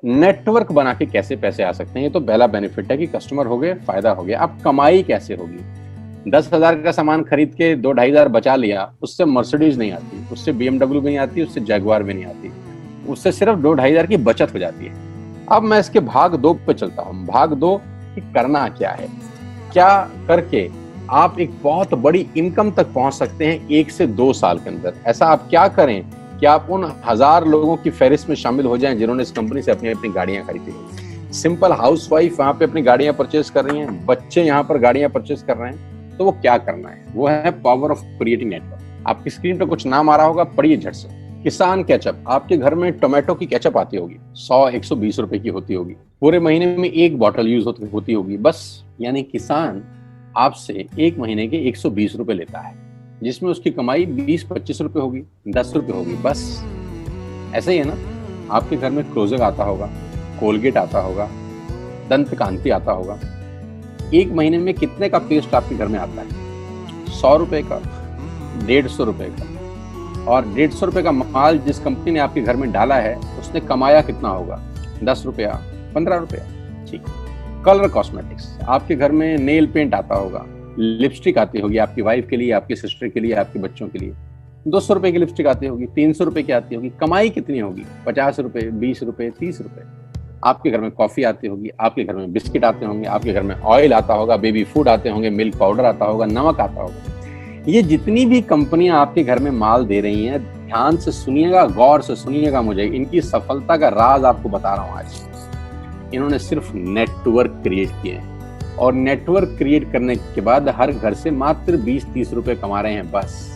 Network बना के कैसे पैसे आ सकते हैं, ये तो पहला बेनिफिट है कि कस्टमर हो गए, फायदा हो गया। अब कमाई कैसे होगी? 10,000 का सामान खरीद के 2-2.5 हजार बचा लिया, उससे मर्सिडीज नहीं आती, उससे BMW भी नहीं आती, उससे जैगुआर भी नहीं आती, उससे सिर्फ 2-2.5 हजार की बचत हो जाती है। अब मैं इसके भाग 2 पे चलता हूँ। भाग 2 कि करना क्या है, क्या करके आप एक बहुत बड़ी इनकम तक पहुंच सकते हैं 1 से 2 साल के अंदर। ऐसा आप क्या करें कि आप उन 1000 लोगों की फहरिस्त में शामिल हो जाएं जिन्होंने इस कंपनी से अपनी अपनी गाड़ियां खरीदी हैं। सिंपल हाउसवाइफ वहां पे अपनी गाड़ियां परचेज कर रही हैं, बच्चे यहाँ पर गाड़ियां परचेज कर रहे हैं, तो वो क्या करना है? वो है पावर ऑफ क्रिएटिंग नेटवर्क। आपकी स्क्रीन पर कुछ नाम आ रहा होगा, पढ़िए झट से। किसान केचप, आपके घर में टोमेटो की केचप आती होगी, 100-120 रुपए की होती होगी, पूरे महीने में 1 बॉटल यूज होती होगी बस। यानी किसान आपसे 1 महीने के 120 रुपए लेता है, जिसमें उसकी कमाई 20-25 रुपए होगी, 10 रुपए होगी बस। ऐसे ही है ना? आपके घर में क्लोजर आता होगा, कोलगेट आता होगा, दंत कांति आता होगा। 1 महीने में कितने का पेस्ट आपके घर में आता है? 100 रुपए का, 150 रुपए का। और 150 रुपए का माल जिस कंपनी ने आपके घर में डाला है, उसने कमाया कितना होगा? 10 रुपया, 15 रुपया। ठीक। कलर कॉस्मेटिक्स, आपके घर में नेल पेंट आता होगा, लिपस्टिक आती होगी आपकी वाइफ के लिए, आपकी सिस्टर के लिए, आपके बच्चों के लिए। 200 रुपए की लिपस्टिक आती होगी, 300 रुपए की आती होगी। कमाई कितनी होगी? 50 रुपए, 20 रुपए, 30 रुपए। आपके घर में कॉफी आती होगी, आपके घर में बिस्किट आते होंगे, आपके घर में ऑयल आता होगा, बेबी फूड आते होंगे, मिल्क पाउडर आता होगा, नमक आता होगा। ये जितनी भी कंपनियां आपके घर में माल दे रही हैं, ध्यान से सुनिएगा, गौर से सुनिएगा मुझे। इनकी सफलता का राज आपको बता रहा हूं आज। इन्होंने सिर्फ नेटवर्क क्रिएट किए हैं, और नेटवर्क क्रिएट करने के बाद हर घर से मात्र 20-30 रुपए कमा रहे हैं बस।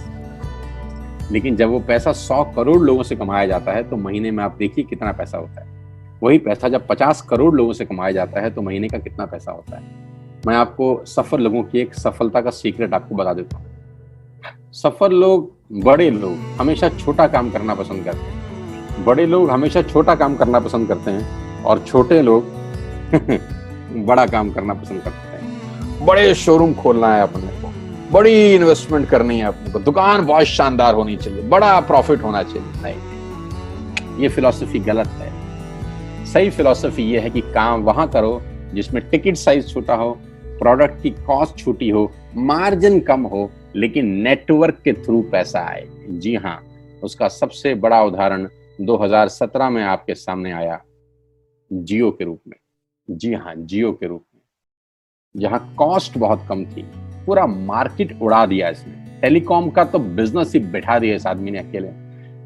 लेकिन जब वो पैसा 100 करोड़ लोगों से कमाया जाता है तो महीने में आप देखिए कितना पैसा होता है। वही पैसा जब 50 करोड़ लोगों से कमाया जाता है तो महीने का कितना पैसा होता है। मैं आपको सफल लोगों की एक सफलता का सीक्रेट आपको बता देता हूँ। सफल लोग, बड़े लोग हमेशा छोटा काम करना पसंद करते हैं। बड़े लोग हमेशा छोटा काम करना पसंद करते हैं, और छोटे लोग बड़ा काम करना पसंद करते हैं। बड़े शोरूम खोलना है अपने को, बड़ी इन्वेस्टमेंट करनी है अपने को, दुकान बहुत शानदार होनी चाहिए, बड़ा प्रॉफिट होना चाहिए। नहीं, ये फिलॉसफी गलत है। सही फिलॉसफी ये है कि काम वहां करो जिसमें टिकट साइज छोटा हो, प्रोडक्ट की कॉस्ट छोटी हो, मार्जिन कम हो, लेकिन नेटवर्क के थ्रू पैसा आए। जी हाँ, उसका सबसे बड़ा उदाहरण 2017 में आपके सामने आया, जियो के रूप में। जी हाँ, जियो के रूप में, जहां कॉस्ट बहुत कम थी, पूरा मार्केट उड़ा दिया इसने। टेलीकॉम का तो बिजनेस ही बैठा दिया इस आदमी ने अकेले।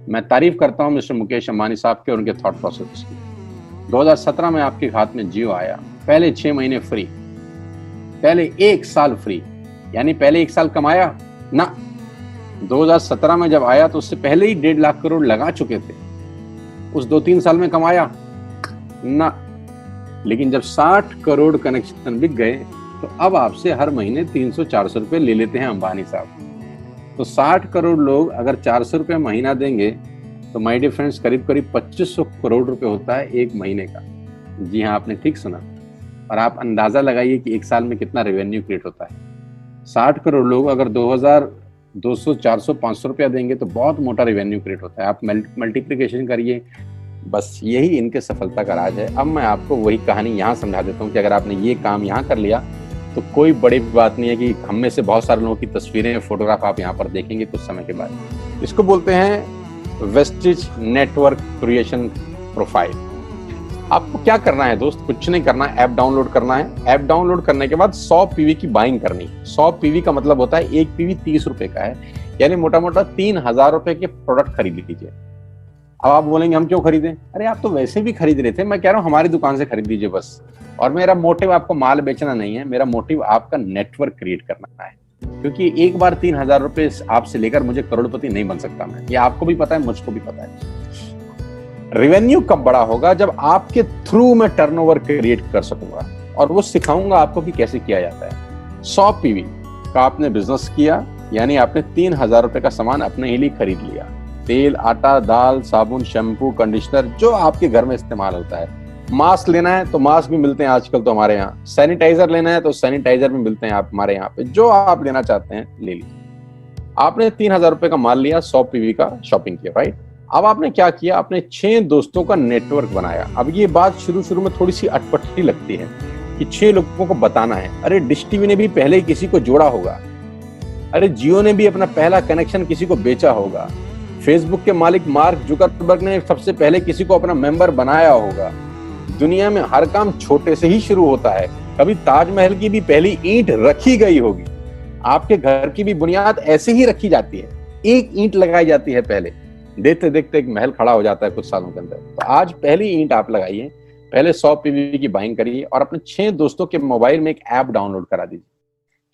मैं तारीफ करता हूं मिस्टर मुकेश अंबानी साहब के और उनके थॉट प्रोसेस की। 2017 में आपके हाथ में जियो आया, पहले 6 महीने फ्री, पहले 1 साल फ्री। यानी पहले 1 साल कमाया ना। 2017 में जब आया तो उससे पहले ही 1.5 लाख करोड़ लगा चुके थे। उस 2-3 साल में कमाया ना। लेकिन जब 60 करोड़ कनेक्शन बिक गए तो अब आपसे हर महीने 300-400 रुपए ले लेते हैं अंबानी साहब। तो 60 करोड़ लोग अगर 400 रुपए महीना देंगे तो माय डियर फ्रेंड्स, करीब करीब 2500 करोड़ रुपए होता है 1 महीने का। जी हाँ, आपने ठीक सुना। और आप अंदाजा लगाइए कि 1 साल में कितना रेवेन्यू क्रिएट होता है। 60 करोड़ लोग अगर 2000, 200, 400, 500 रुपया देंगे तो बहुत मोटा रेवेन्यू क्रिएट होता है। आप मल्टीप्लिकेशन करिए, बस यही इनके सफलता का राज है। अब मैं आपको वही कहानी यहाँ समझा देता हूँ कि अगर आपने ये काम यहाँ कर लिया तो कोई बड़ी बात नहीं है कि हम में से बहुत सारे लोगों की तस्वीरें, फोटोग्राफ आप यहाँ पर देखेंगे कुछ समय के बाद। इसको बोलते हैं वेस्टिज नेटवर्क क्रिएशन प्रोफाइल। आपको क्या करना है दोस्त? कुछ नहीं करना है, ऐप डाउनलोड करना है। ऐप डाउनलोड करने के बाद 100 पीवी की बाइंग करनी है। 100 पीवी का मतलब होता है 1 पीवी 30 रुपए का है, यानी मोटा मोटा 3000 रुपए के प्रोडक्ट खरीद लीजिए। अब आप बोलेंगे हम क्यों खरीदें? अरे आप तो वैसे भी खरीद रहे थे, मैं कह रहा हूँ हमारी दुकान से खरीद लीजिए बस। और मेरा मोटिव आपको माल बेचना नहीं है, मेरा मोटिव आपका नेटवर्क क्रिएट करना है। क्योंकि एक बार 3000 रुपए आपसे लेकर मुझे करोड़पति नहीं बन सकता मैं, ये आपको भी पता है, मुझको भी पता है। रेवेन्यू कब बड़ा होगा? जब आपके थ्रू मैं टर्नओवर क्रिएट कर सकूंगा, और वो सिखाऊंगा आपको कि कैसे किया जाता है। 100 पीवी का आपने बिजनेस किया, यानी आपने 3000 रुपए का सामान अपने ही लिए खरीद लिया। तेल, आटा, दाल, साबुन, शैम्पू, कंडीशनर, जो आपके घर में इस्तेमाल होता है। मास्क लेना है तो मास्क भी मिलते हैं आजकल तो हमारे यहाँ। सैनिटाइजर लेना है तो सैनिटाइजर भी मिलते हैं आप हमारे यहाँ पे। जो आप लेना चाहते हैं ले लीजिए। आपने 3000 रुपए का माल लिया, 100 पीवी का शॉपिंग किया, राइट? अब आपने क्या किया, आपने 6 दोस्तों का नेटवर्क बनाया। अब ये बात शुरू शुरू में थोड़ी सी अटपटी लगती है कि 6 लोगों को बताना है। अरे डिश टीवी ने भी पहले किसी को जोड़ा होगा, अरे जियो ने भी अपना पहला कनेक्शन किसी को बेचा होगा, फेसबुक के मालिक मार्क जुकरबर्ग ने सबसे पहले किसी को अपना मेंबर बनाया होगा। दुनिया में हर काम छोटे से ही शुरू होता है। कभी ताजमहल की भी पहली ईंट रखी गई होगी, आपके घर की भी बुनियाद ऐसे ही रखी जाती है, एक ईंट लगाई जाती है पहले, देखते देखते एक महल खड़ा हो जाता है कुछ सालों के अंदर। तो आज पहली ईंट आप लगाइए, पहले 100 पीवी की बाइंग करिए और अपने 6 दोस्तों के मोबाइल में एक ऐप डाउनलोड करा दीजिए।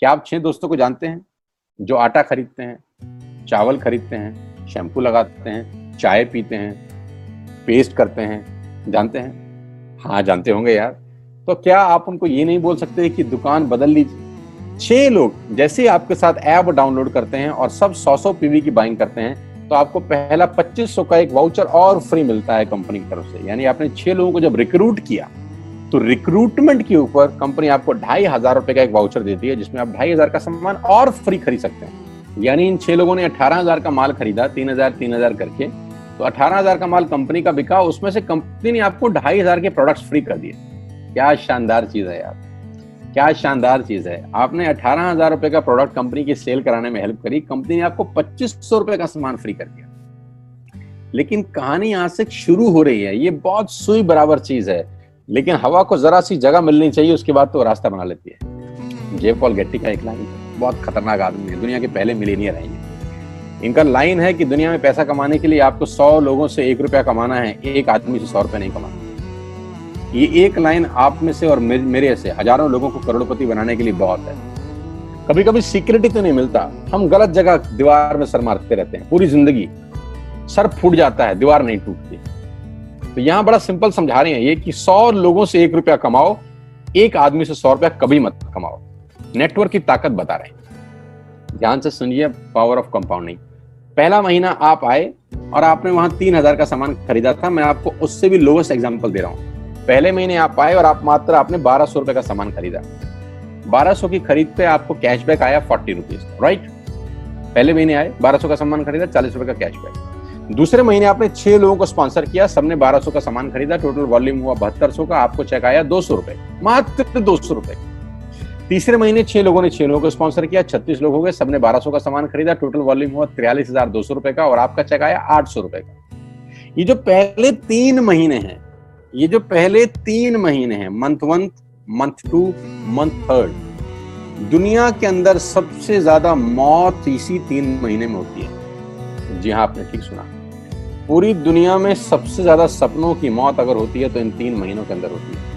क्या आप 6 दोस्तों को जानते हैं जो आटा खरीदते हैं, चावल खरीदते हैं, शैम्पू लगाते हैं, चाय पीते हैं, पेस्ट करते हैं? जानते हैं? हाँ जानते होंगे यार। तो क्या आप उनको ये नहीं बोल सकते कि दुकान बदल लीजिए? 6 लोग जैसे ही आपके साथ ऐप डाउनलोड करते हैं और सब 100 पीवी की बाइंग करते हैं तो आपको पहला 2500 का एक वाउचर और फ्री मिलता है कंपनी की तरफ से। यानी आपने 6 लोगों को जब रिक्रूट किया तो रिक्रूटमेंट के ऊपर कंपनी आपको 2500 रुपए का एक वाउचर देती है जिसमें आप 2500 का सामान और फ्री खरीद सकते हैं। यानी इन 6 लोगों ने 18,000 का माल खरीदा, 3,000 करके, तो 18,000 का माल कंपनी का बिका, उसमें से कंपनी ने आपको 2500 के प्रोडक्ट्स फ्री कर दिए। क्या शानदार चीज है यार, क्या शानदार चीज है। आपने 18,000 रुपए का प्रोडक्ट कंपनी की सेल कराने में हेल्प करी, कंपनी ने आपको 2500 रुपए का सामान फ्री कर दिया। लेकिन कहानी यहां से शुरू हो रही है। ये बहुत सुई बराबर चीज है, लेकिन हवा को जरा सी जगह मिलनी चाहिए, उसके बाद तो रास्ता बना लेती है। जे पॉल गेट्टी का एक लाइन, बहुत खतरनाक आदमी है, दुनिया के पहले मिलियनियर हैं। इनका लाइन है कि दुनिया में पैसा कमाने के लिए आपको 100 लोगों से 1 रुपया कमाना है, एक आदमी से 100 रुपया नहीं कमाना। ये एक लाइन आप में से और मेरे से हजारों लोगों को करोड़पति बनाने के लिए बहुत है। कभी कभी सिक्योरिटी तो नहीं मिलता, हम गलत जगह दीवार में सर मारते रहते हैं, पूरी जिंदगी सर फूट जाता है, दीवार नहीं टूटती। तो यहां बड़ा सिंपल समझा रहे हैं ये कि 100 लोगों से 1 रुपया कमाओ, एक आदमी से 100 रुपया कभी मत कमाओ। नेटवर्क की ताकत बता रहे हैं, ध्यान से सुनिए, पावर ऑफ कंपाउंडिंग। पहला महीना आप आए और आपने वहां 3,000 का सामान खरीदा था, मैं आपको उससे भी लोवेस्ट एग्जांपल दे रहा हूं। पहले महीने आप आए और आपने 1200 रुपए का सामान खरीदा, 1200 की खरीद पे आपको कैशबैक आया 40 रुपीज, राइट? पहले महीने आए, 1200 का सामान खरीदा, 40 रुपए का कैशबैक। दूसरे महीने आपने 6 लोगों को स्पॉन्सर किया, सबने 1200 का सामान खरीदा, टोटल वॉल्यूम हुआ 7200 का, आपको चेक आया 200 रुपए, मात्र 200 रुपए। तीसरे महीने 6 लोगों ने 6 लोगों को स्पॉन्सर किया, 36 लोग हो गए, सबने 1200 का सामान खरीदा, टोटल वॉल्यूम हुआ 43,200 रुपए का, और आपका चेक आया 800 रुपए का। ये जो पहले 3 महीने हैं, ये जो पहले 3 महीने हैं, मंथ 1, मंथ 2, मंथ 3, दुनिया के अंदर सबसे ज्यादा मौत इसी 3 महीने में होती है। जी हाँ, आपने ठीक सुना, पूरी दुनिया में सबसे ज्यादा सपनों की मौत अगर होती है तो इन 3 महीनों के अंदर होती है।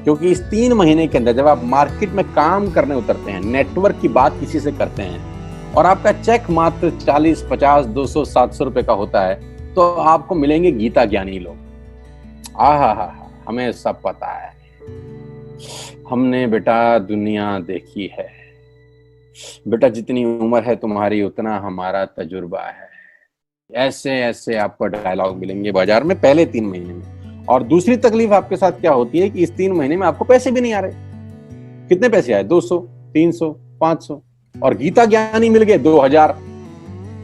क्योंकि इस 3 महीने के अंदर जब आप मार्केट में काम करने उतरते हैं, नेटवर्क की बात किसी से करते हैं और आपका चेक मात्र 40, 50, 200, 700 रुपए का होता है, तो आपको मिलेंगे गीता ज्ञानी लोग। हमें सब पता है, हमने बेटा दुनिया देखी है, बेटा जितनी उम्र है तुम्हारी उतना हमारा तजुर्बा है। ऐसे ऐसे आपको डायलॉग मिलेंगे बाजार में पहले 3 महीने में। और दूसरी तकलीफ आपके साथ क्या होती है कि इस 3 महीने में आपको पैसे भी नहीं आ रहे। कितने पैसे आए? 200, 300, 500, और गीता ज्ञानी मिल गए 2000।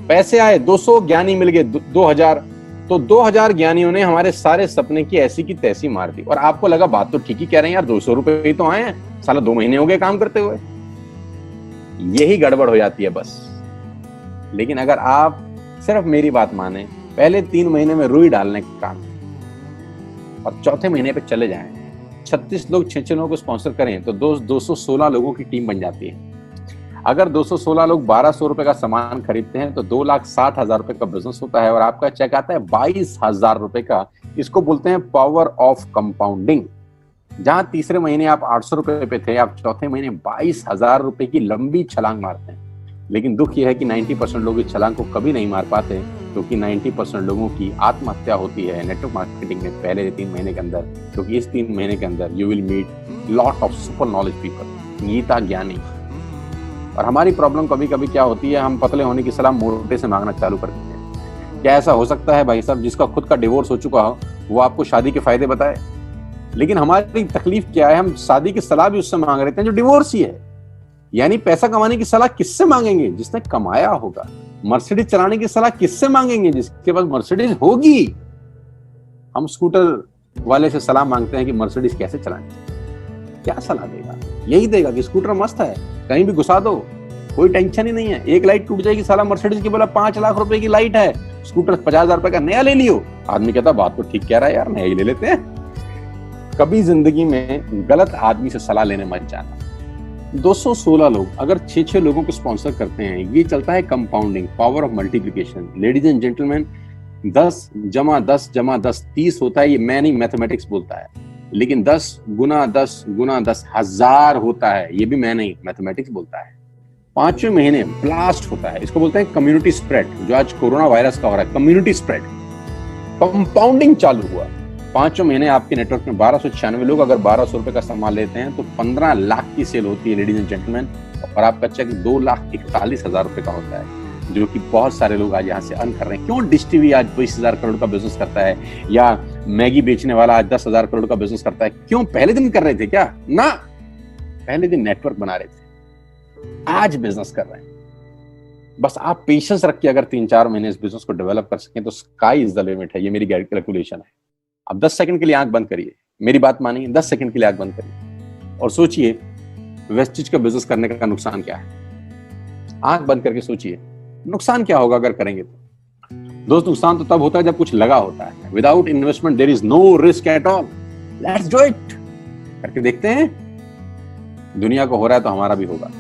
पैसे आए 200, ज्ञानी मिल गए 2000, तो 2000 ज्ञानियों ने हमारे सारे सपने की ऐसी की तैसी मार दी। और आपको लगा बात तो ठीक ही कह रहे हैं यार, 200 रुपए ही तो आए हैं, साला 2 महीने हो गए काम करते हुए। यही गड़बड़ हो जाती है बस। लेकिन अगर आप सिर्फ मेरी बात माने, पहले 3 महीने में रुई डालने का काम और चौथे महीने पे चले जाएं, 36 लोग 6 लोगों को स्पॉन्सर करें तो 216 लोगों की टीम बन जाती है। अगर 216 लोग 1200 रुपए का सामान खरीदते हैं तो 2,60,000 रुपए का बिजनेस होता है और आपका चेक आता है 22,000 रुपए का। इसको बोलते हैं पावर ऑफ कंपाउंडिंग। जहां तीसरे महीने आप 800 रुपए पे थे, आप चौथे महीने 22,000 रुपए की लंबी छलांग मारते हैं। लेकिन दुख यह है कि 90% लोग इस छलांग को कभी नहीं मार पाते, क्योंकि 90% लोगों की आत्महत्या होती है नेटवर्क मार्केटिंग में पहले 3 महीने के अंदर। क्योंकि इस 3 महीने के अंदर you will meet lot of super knowledge people, Gita ज्ञानी। और हमारी प्रॉब्लम कभी कभी क्या होती है, हम पतले होने की सलाह मोटे से मांगना चालू कर देते हैं। क्या ऐसा हो सकता है भाई साहब, जिसका खुद का डिवोर्स हो चुका हो वो आपको शादी के फायदे बताए? लेकिन हमारी तकलीफ क्या है, हम शादी की सलाह भी उससे मांग रहे हैं जो डिवोर्स ही है। यानी पैसा कमाने की सलाह किससे मांगेंगे? जिसने कमाया होगा। मर्सिडीज चलाने की सलाह किससे मांगेंगे? जिसके पास मर्सिडीज होगी। हम स्कूटर वाले से सलाह मांगते हैं कि मर्सिडीज कैसे चलानी, क्या सलाह देगा? यही देगा कि स्कूटर मस्त है, कहीं भी घुसा दो, कोई टेंशन ही नहीं है। एक लाइट टूट जाएगी, साला मर्सिडीज की बोला 5 लाख रुपए की लाइट है, स्कूटर 50,000 रुपए का नया ले लियो। आदमी कहता बात तो ठीक कह रहा है यार, नया ही ले लेते हैं। कभी जिंदगी में गलत आदमी से सलाह लेने मत जाना। 216 लोग अगर 6-6 लोगों को स्पॉन्सर करते हैं, ये चलता है compounding, power of multiplication. Ladies and gentleman, 10 + 10 + 10 30 होता है। ये मैं नहीं, मैथमेटिक्स बोलता है। लेकिन 10 × 10 × 10 1000 होता है। ये भी मैं नहीं, मैथमेटिक्स बोलता है। 5वें महीने ब्लास्ट होता है, इसको बोलते हैं कम्युनिटी स्प्रेड। जो आज कोरोना वायरस का हो रहा है, कम्युनिटी स्प्रेड, कंपाउंडिंग चालू हुआ। 5वें महीने आपके नेटवर्क में 1296 लोग अगर 1200 रुपए का सामान लेते हैं तो 15 लाख की सेल होती है लेडीज एंड जेंटलमैन। और आपका चेक 2,41,000 रुपए का होता है, जो कि बहुत सारे लोग आज यहाँ से अर्न कर रहे हैं। क्यों डिश टीवी आज 20,000 करोड़ का बिजनेस करता है, या मैगी बेचने वाला आज 10,000 करोड़ का बिजनेस करता है? क्यों? पहले दिन कर रहे थे क्या? ना, पहले दिन नेटवर्क बना रहे थे, आज बिजनेस कर रहे हैं। बस आप पेशेंस रख के अगर 3-4 महीने इस बिजनेस को डेवलप कर सकें तो स्काई इज द लिमिट है। ये मेरी कैलकुलेशन है। अब 10 सेकंड के लिए आंख बंद करिए, मेरी बात मानिए, 10 सेकंड के लिए आंख बंद करिए और सोचिए वेस्टेज का बिजनेस करने का नुकसान क्या है। आंख बंद करके सोचिए नुकसान क्या होगा अगर करेंगे तो। दोस्त, नुकसान तो तब होता है जब कुछ लगा होता है। Without investment there is no risk at all. Let's do it, करके देखते हैं। दुनिया को हो रहा है तो हमारा भी होगा।